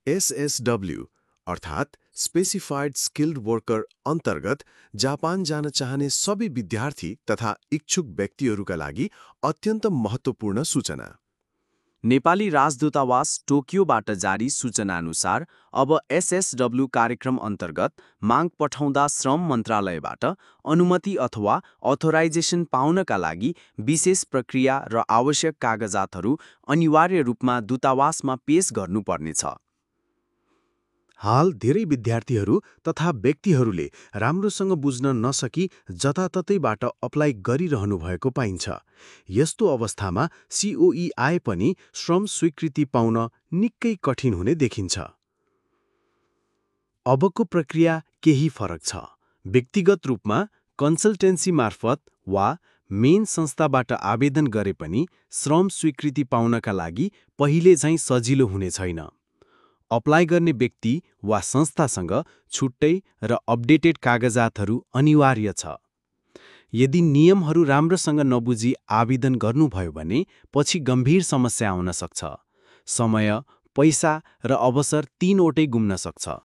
एसएसडब्ल्यू अर्थात् specified skilled worker अन्तर्गत Japan जान चाहने सबै विद्यार्थी तथा इच्छुक व्यक्तिहरूका लागि अत्यन्त महत्त्वपूर्ण सूचना। नेपाली राजदूतावास टोकियोबाट जारी सूचनाअनुसार अब एसएसडब्ल्यू कार्यक्रम अन्तर्गत माग पठाउँदा श्रम मन्त्रालयबाट अनुमति अथवा अथोराइजेसन पाउनका लागि विशेष प्रक्रिया र आवश्यक कागजातहरू अनिवार्य रूपमा दूतावासमा पेश गर्नुपर्नेछ। हाल धेरै विद्यार्थीहरू तथा व्यक्तिहरूले राम्रोसँग बुझ्न नसकी जताततैबाट अप्लाई गरिरहनु भएको पाइन्छ। यस्तो अवस्थामा सीओई आए पनि श्रम स्वीकृति पाउन निकै कठिन हुने देखिन्छ। अबको प्रक्रिया केही फरक छ। व्यक्तिगत रूपमा कन्सल्टेन्सी मार्फत वा मेन संस्थाबाट आवेदन गरे पनि श्रम स्वीकृति पाउनका लागि पहिले झैं सजिलो हुने छैन। अप्लाई गर्ने व्यक्ति वा संस्थासँग छुट्टै र अपडेटेड कागजातहरू अनिवार्य छ। यदि नियमहरू राम्रोसँग नबुझी आवेदन गर्नुभयो भने पछि गम्भीर समस्या आउन सक्छ। समय, पैसा र अवसर तीनवटै गुम्न सक्छ।